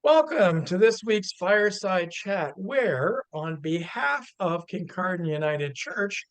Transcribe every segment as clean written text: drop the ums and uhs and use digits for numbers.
Welcome to this week's Fireside Chat, where, on behalf of Kincardine United Church,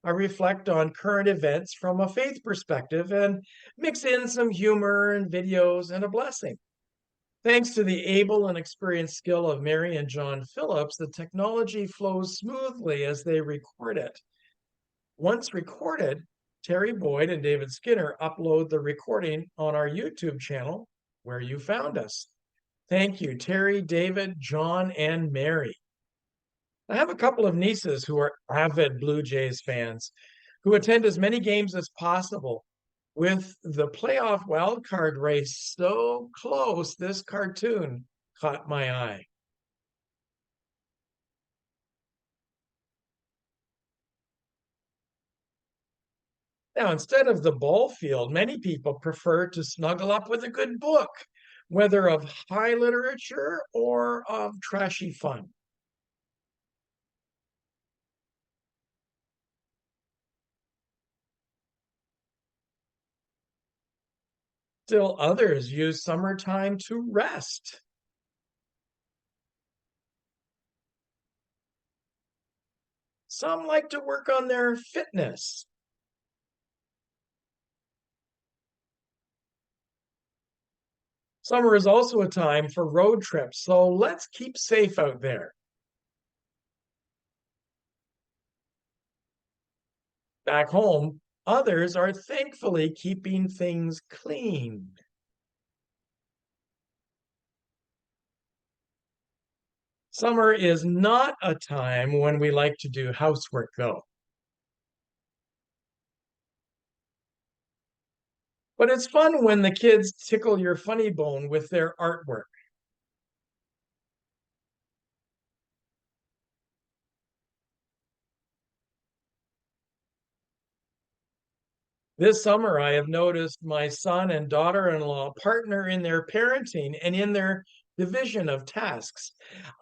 I reflect on current events from a faith perspective and mix in some humor and videos and a blessing. Thanks to the able and experienced skill of Mary and John Phillips, the technology flows smoothly as they record it. Once recorded, Terry Boyd and David Skinner upload the recording on our YouTube channel, where you found us. Thank you, Terry, David, John, and Mary. I have a couple of nieces who are avid Blue Jays fans who attend as many games as possible. With the playoff wildcard race so close, this cartoon caught my eye. Now, instead of the ball field, many people prefer to snuggle up with a good book, whether of high literature or of trashy fun. Still others use summertime to rest. Some like to work on their fitness. Summer is also a time for road trips, so let's keep safe out there. Back home, others are thankfully keeping things clean. Summer is not a time when we like to do housework, though. But it's fun when the kids tickle your funny bone with their artwork. This summer, I have noticed my son and daughter-in-law partner in their parenting and in their division of tasks.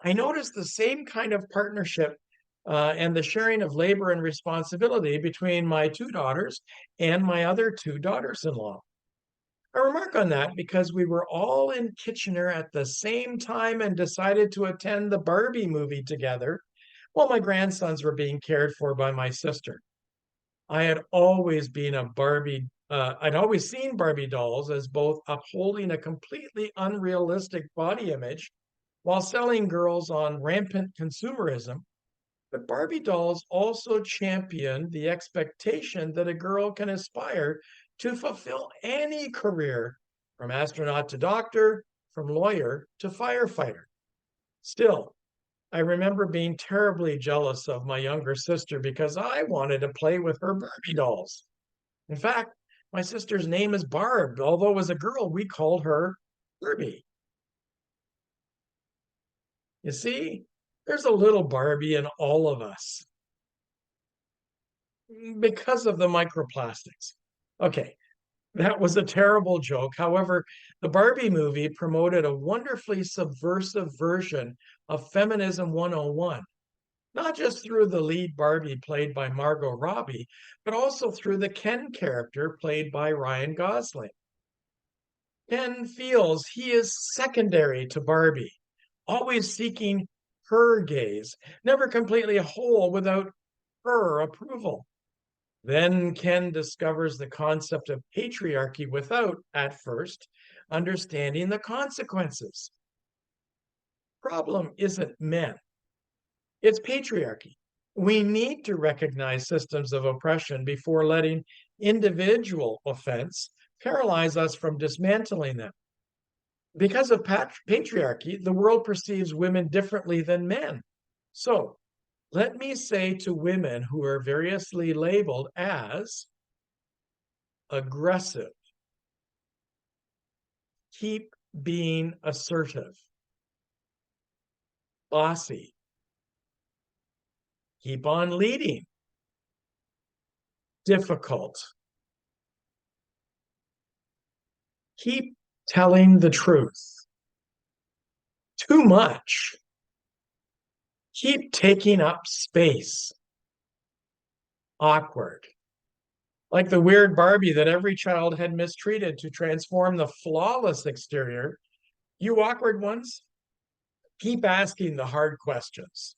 I noticed the same kind of partnership and the sharing of labor and responsibility between my two daughters and my other two daughters-in-law. I remark on that because we were all in Kitchener at the same time and decided to attend the Barbie movie together while my grandsons were being cared for by my sister. I had always been a I'd always seen Barbie dolls as both upholding a completely unrealistic body image while selling girls on rampant consumerism. But Barbie dolls also champion the expectation that a girl can aspire to fulfill any career, from astronaut to doctor, from lawyer to firefighter. Still, I remember being terribly jealous of my younger sister because I wanted to play with her Barbie dolls. In fact, my sister's name is Barb, although as a girl we called her Barbie. You see, there's a little Barbie in all of us because of the microplastics. Okay, that was a terrible joke. However, the Barbie movie promoted a wonderfully subversive version of Feminism 101, not just through the lead Barbie played by Margot Robbie, but also through the Ken character played by Ryan Gosling. Ken feels he is secondary to Barbie, always seeking her gaze, never completely whole without her approval. Then Ken discovers the concept of patriarchy without, at first, understanding the consequences. Problem isn't men, it's patriarchy. We need to recognize systems of oppression before letting individual offense paralyze us from dismantling them. Because of patriarchy, the world perceives women differently than men. So, let me say to women who are variously labeled as aggressive, keep being assertive, bossy, keep on leading, difficult, keep telling the truth, too much, keep taking up space, awkward, like the weird Barbie that every child had mistreated to transform the flawless exterior. You awkward ones, Keep asking the hard questions.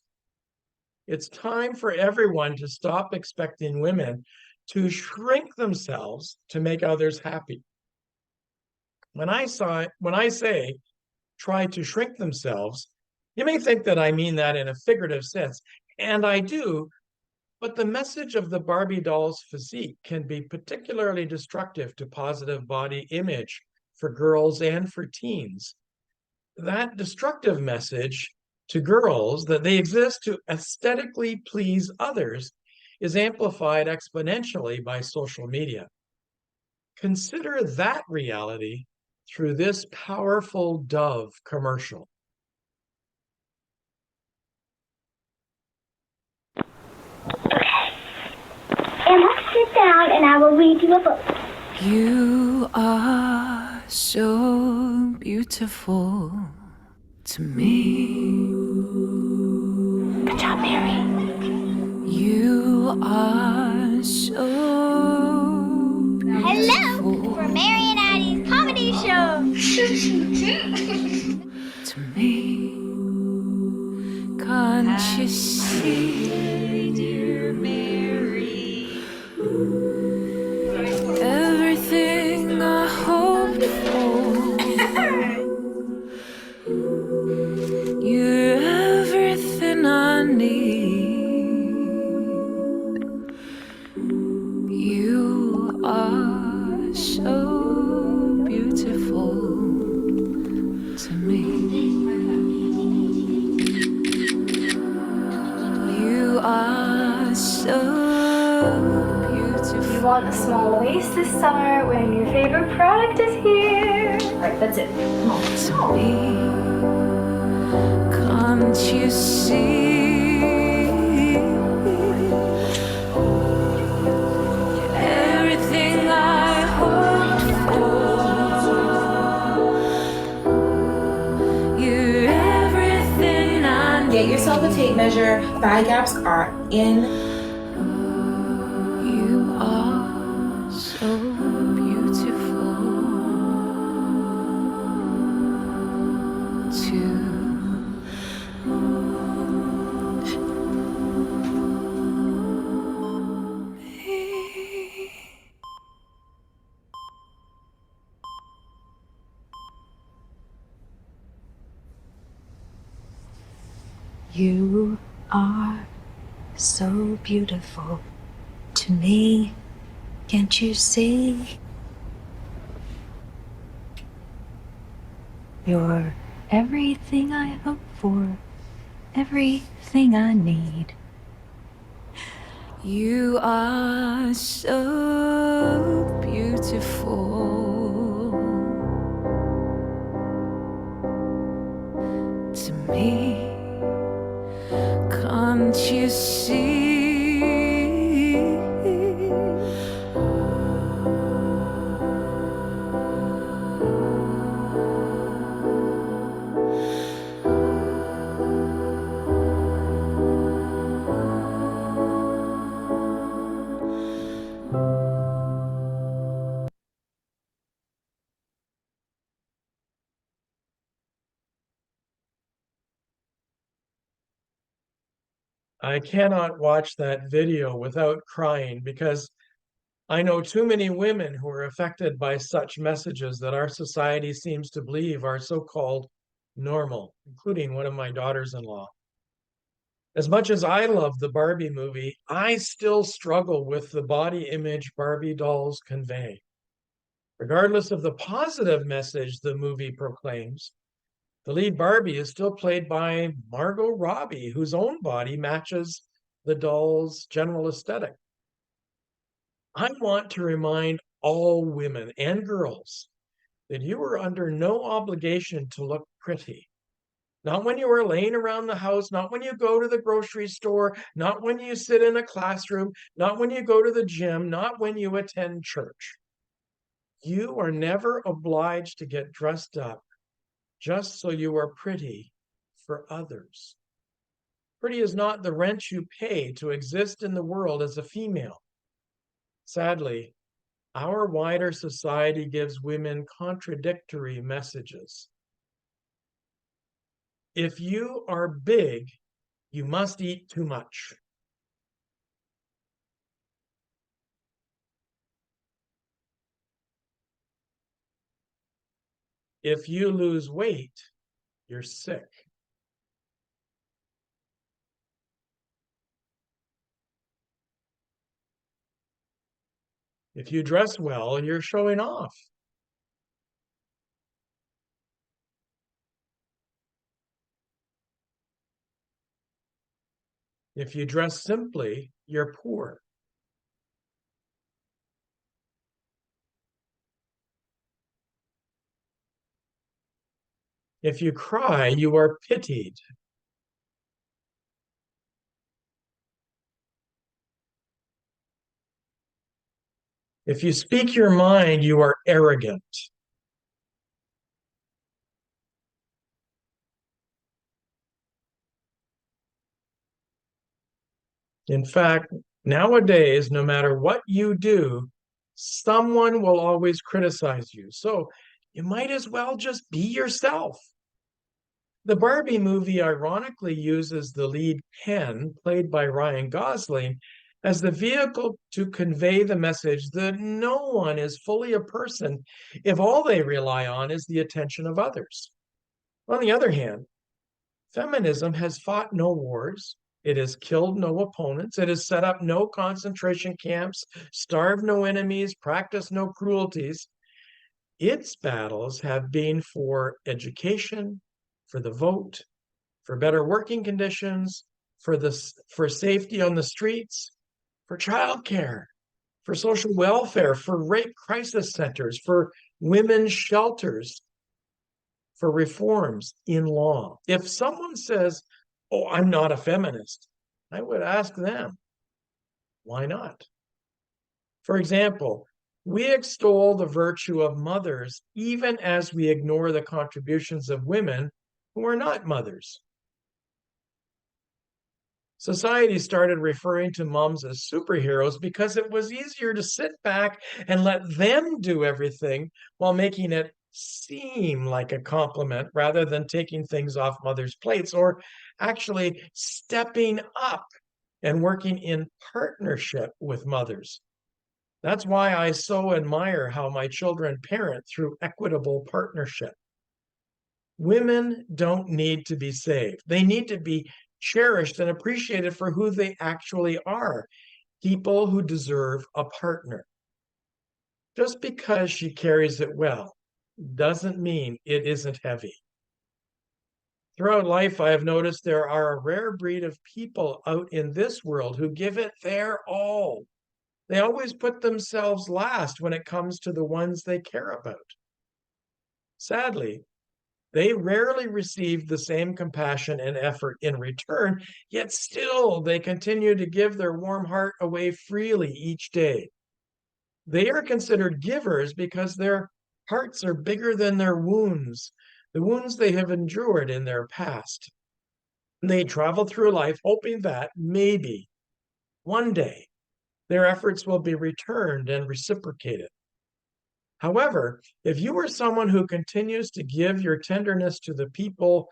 It's time for everyone to stop expecting women to shrink themselves to make others happy. When I say try to shrink themselves, you may think that I mean that in a figurative sense, and I do, but the message of the Barbie doll's physique can be particularly destructive to positive body image for girls and for teens. That destructive message to girls that they exist to aesthetically please others is amplified exponentially by social media. Consider that reality through this powerful Dove commercial. And let's sit down and I will read you a book. You are so beautiful to me. Good job, Mary. You are so beautiful. Hello, for Mary and Addie's comedy show. To me. Can't you see, dear Mary, everything I hoped for? You're everything I need. You are so beautiful to me. You are so beautiful. You want a small waist this summer when your favorite product is here. Alright, that's it. To me, can't you see? Everything I hoped for. You're everything I need. Get yourself a tape measure. Thigh gaps are in. You are so beautiful to me. You are so beautiful to me. Can't you see? You're everything I hope for, everything I need. You are so beautiful to me. Can't you see? I cannot watch that video without crying because I know too many women who are affected by such messages that our society seems to believe are so-called normal, including one of my daughters-in-law. As much as I love the Barbie movie, I still struggle with the body image Barbie dolls convey. Regardless of the positive message the movie proclaims, the lead Barbie is still played by Margot Robbie, whose own body matches the doll's general aesthetic. I want to remind all women and girls that you are under no obligation to look pretty. Not when you are laying around the house, not when you go to the grocery store, not when you sit in a classroom, not when you go to the gym, not when you attend church. You are never obliged to get dressed up just so you are pretty for others. Pretty is not the rent you pay to exist in the world as a female. Sadly, our wider society gives women contradictory messages. If you are big, you must eat too much. If you lose weight, you're sick. If you dress well, you're showing off. If you dress simply, you're poor. If you cry, you are pitied. If you speak your mind, you are arrogant. In fact, nowadays, no matter what you do, someone will always criticize you. So you might as well just be yourself. The Barbie movie ironically uses the lead Ken, played by Ryan Gosling, as the vehicle to convey the message that no one is fully a person if all they rely on is the attention of others. On the other hand, feminism has fought no wars. It has killed no opponents. It has set up no concentration camps, starved no enemies, practiced no cruelties. Its battles have been for education, for the vote, for better working conditions, for safety on the streets, for childcare, for social welfare, for rape crisis centers, for women's shelters, for reforms in law. If someone says, "Oh, I'm not a feminist," I would ask them, why not? For example, we extol the virtue of mothers even as we ignore the contributions of women who are not mothers. Society started referring to moms as superheroes because it was easier to sit back and let them do everything while making it seem like a compliment rather than taking things off mothers' plates or actually stepping up and working in partnership with mothers. That's why I so admire how my children parent through equitable partnership. Women don't need to be saved. They need to be cherished and appreciated for who they actually are, people who deserve a partner. Just because she carries it well doesn't mean it isn't heavy. Throughout life, I have noticed there are a rare breed of people out in this world who give it their all. They always put themselves last when it comes to the ones they care about. Sadly, they rarely receive the same compassion and effort in return, yet still they continue to give their warm heart away freely each day. They are considered givers because their hearts are bigger than their wounds, the wounds they have endured in their past. They travel through life hoping that maybe one day their efforts will be returned and reciprocated. However, if you are someone who continues to give your tenderness to the people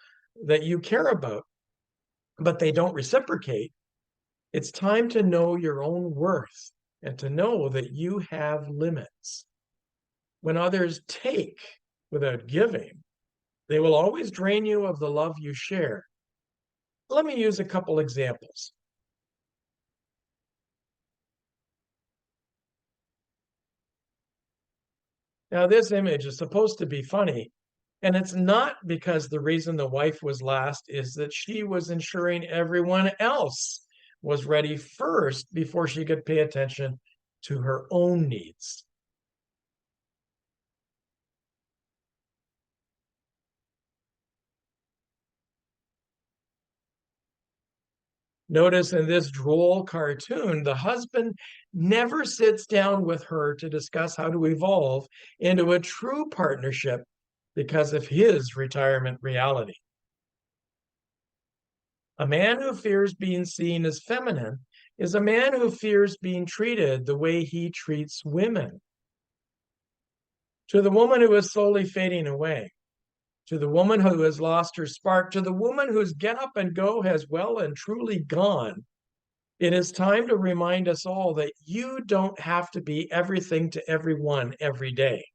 that you care about, but they don't reciprocate, it's time to know your own worth and to know that you have limits. When others take without giving, they will always drain you of the love you share. Let me use a couple examples. Now, this image is supposed to be funny, and it's not because the reason the wife was last is that she was ensuring everyone else was ready first before she could pay attention to her own needs. Notice in this droll cartoon, the husband never sits down with her to discuss how to evolve into a true partnership because of his retirement reality. A man who fears being seen as feminine is a man who fears being treated the way he treats women. To the woman who is slowly fading away, to the woman who has lost her spark, to the woman whose get up and go has well and truly gone, it is time to remind us all that you don't have to be everything to everyone every day.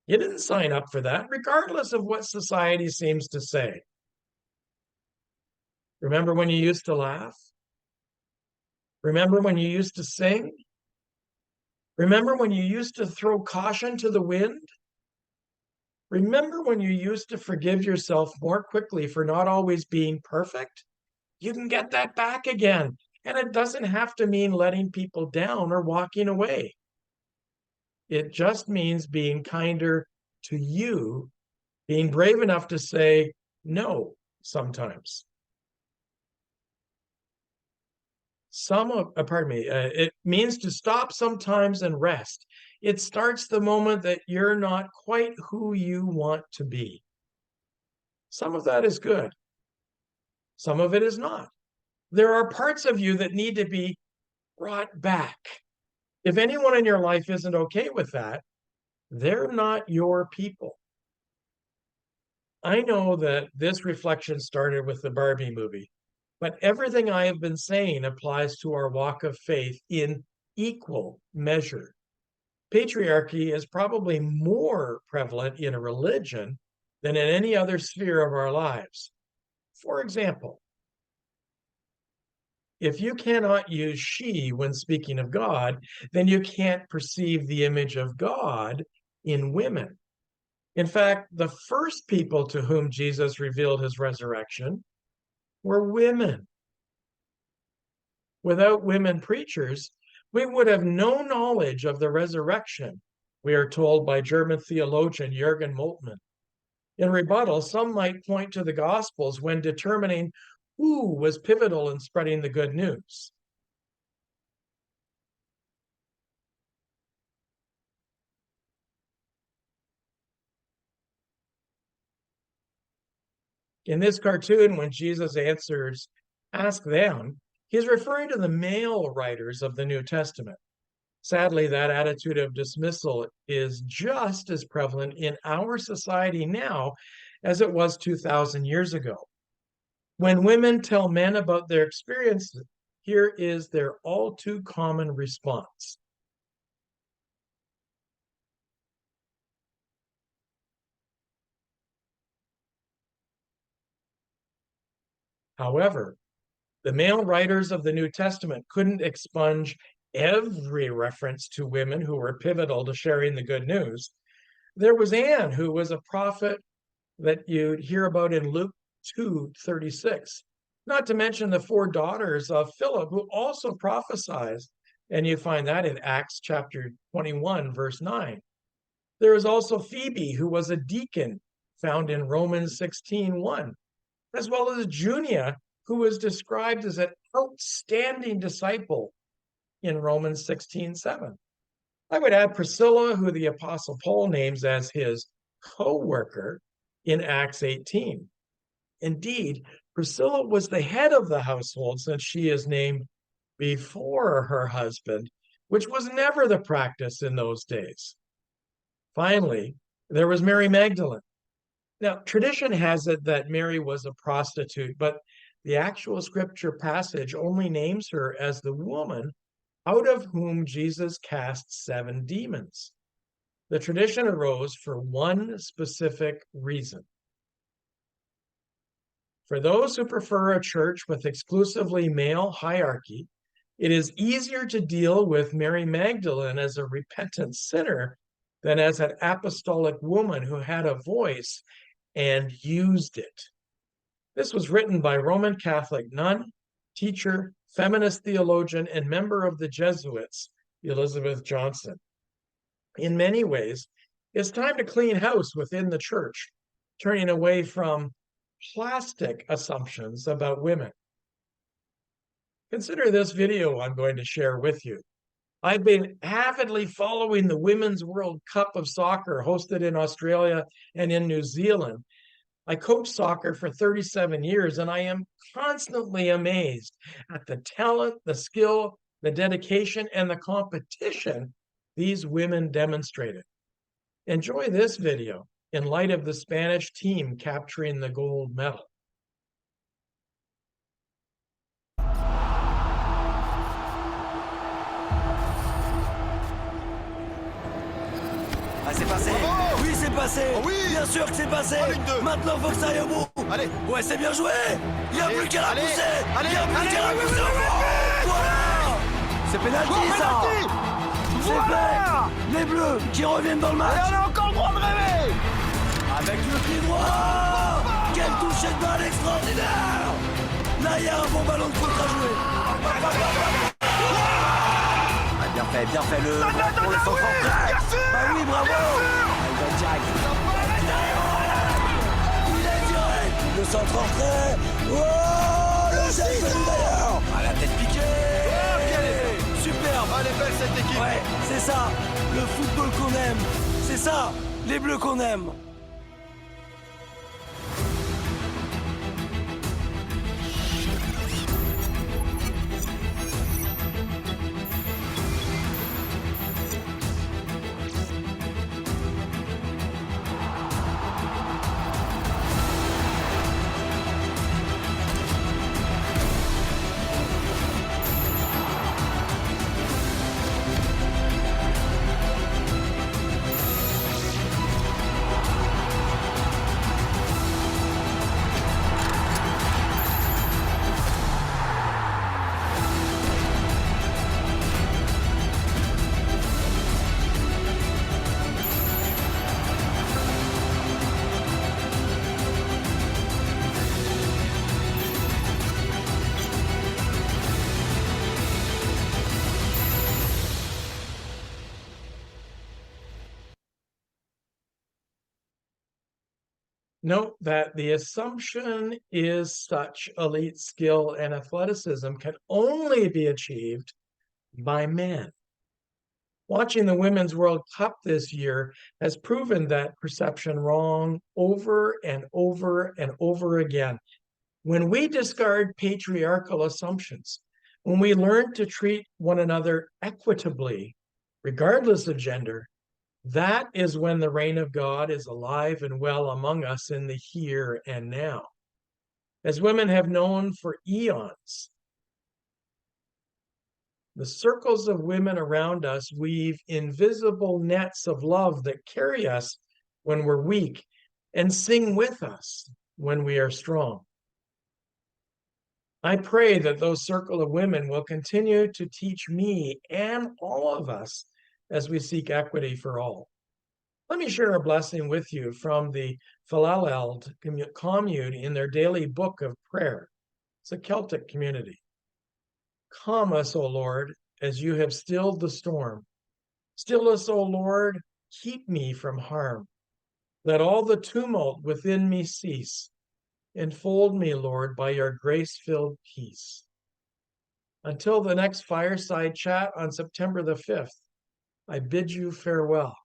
You didn't sign up for that, regardless of what society seems to say. Remember when you used to laugh? Remember when you used to sing? Remember when you used to throw caution to the wind? Remember when you used to forgive yourself more quickly for not always being perfect? You can get that back again. And it doesn't have to mean letting people down or walking away. It just means being kinder to you, being brave enough to say no sometimes. It means to stop sometimes and rest. It starts the moment that you're not quite who you want to be. Some of that is good. Some of it is not. There are parts of you that need to be brought back. If anyone in your life isn't okay with that, they're not your people. I know that this reflection started with the Barbie movie, but everything I have been saying applies to our walk of faith in equal measure. Patriarchy is probably more prevalent in a religion than in any other sphere of our lives. For example, if you cannot use she when speaking of God, then you can't perceive the image of God in women. In fact, the first people to whom Jesus revealed his resurrection were women. Without women preachers, we would have no knowledge of the resurrection, we are told by German theologian Jürgen Moltmann. In rebuttal, some might point to the Gospels when determining who was pivotal in spreading the good news. In this cartoon, when Jesus answers, ask them, he's referring to the male writers of the New Testament. Sadly, that attitude of dismissal is just as prevalent in our society now as it was 2,000 years ago. When women tell men about their experiences, here is their all too common response. However, the male writers of the New Testament couldn't expunge every reference to women who were pivotal to sharing the good news. There was Anne, who was a prophet that you'd hear about in Luke 2:36, not to mention the four daughters of Philip, who also prophesied, and you find that in Acts chapter 21, verse 9. There is also Phoebe, who was a deacon, found in Romans 16:1, as well as Junia, who was described as an outstanding disciple in Romans 16:7. I would add Priscilla, who the Apostle Paul names as his co-worker in Acts 18. Indeed, Priscilla was the head of the household since she is named before her husband, which was never the practice in those days. Finally, there was Mary Magdalene. Now, tradition has it that Mary was a prostitute, but the actual scripture passage only names her as the woman out of whom Jesus cast 7 demons. The tradition arose for one specific reason. For those who prefer a church with exclusively male hierarchy, it is easier to deal with Mary Magdalene as a repentant sinner than as an apostolic woman who had a voice and used it. This was written by Roman Catholic nun, teacher, feminist theologian, and member of the Jesuits, Elizabeth Johnson. In many ways, it's time to clean house within the church, turning away from plastic assumptions about women. Consider this video I'm going to share with you. I've been avidly following the Women's World Cup of Soccer hosted in Australia and in New Zealand. I coached soccer for 37 years, and I am constantly amazed at the talent, the skill, the dedication, and the competition these women demonstrated. Enjoy this video. in light of the Spanish team capturing the gold medal. Ah, c'est passé. Bravo. Oui, c'est passé. Oh oui. Bien sûr que c'est passé. Oh, ligne deux. Maintenant, faut que ça aille au bout. Allez. Ouais, c'est bien joué. Il n'y a Allez, plus qu'à la allez, pousser. allez, Il n'y a plus allez, qu'à la oui, pousser. oui, oui, oui. Voilà. C'est pénalty, Oh, ça. penalty. C'est Voilà. fait. Les Bleus qui reviennent dans le match. Et on a encore le droit de rêver. Avec le pied droit. Oh, quel toucher de balle extraordinaire. Là, il y a un bon ballon de contre à jouer. Ah, bien fait le pour le centre en prêt. Bah oui, bravo. Il va direct. Il est direct. Le centre en prêt. Oh, le geste de d'ailleurs. Ah, la tête piquée. Oh, quelle est Superbe. Elle est belle cette équipe. Ouais, c'est ça. Le football qu'on aime. C'est ça. Les Bleus qu'on aime. Note that the assumption is such elite skill and athleticism can only be achieved by men. Watching the Women's World Cup this year has proven that perception wrong over and over and over again. When we discard patriarchal assumptions, when we learn to treat one another equitably, regardless of gender, that is when the reign of God is alive and well among us in the here and now. As women have known for eons, the circles of women around us weave invisible nets of love that carry us when we're weak and sing with us when we are strong. I pray that those circle of women will continue to teach me and all of us as we seek equity for all. Let me share a blessing with you from the Philaleld commune in their daily book of prayer. It's a Celtic community. Calm us, O Lord, as you have stilled the storm. Still us, O Lord, keep me from harm. Let all the tumult within me cease. Enfold me, Lord, by your grace-filled peace. Until the next Fireside chat on September the 5th, I bid you farewell.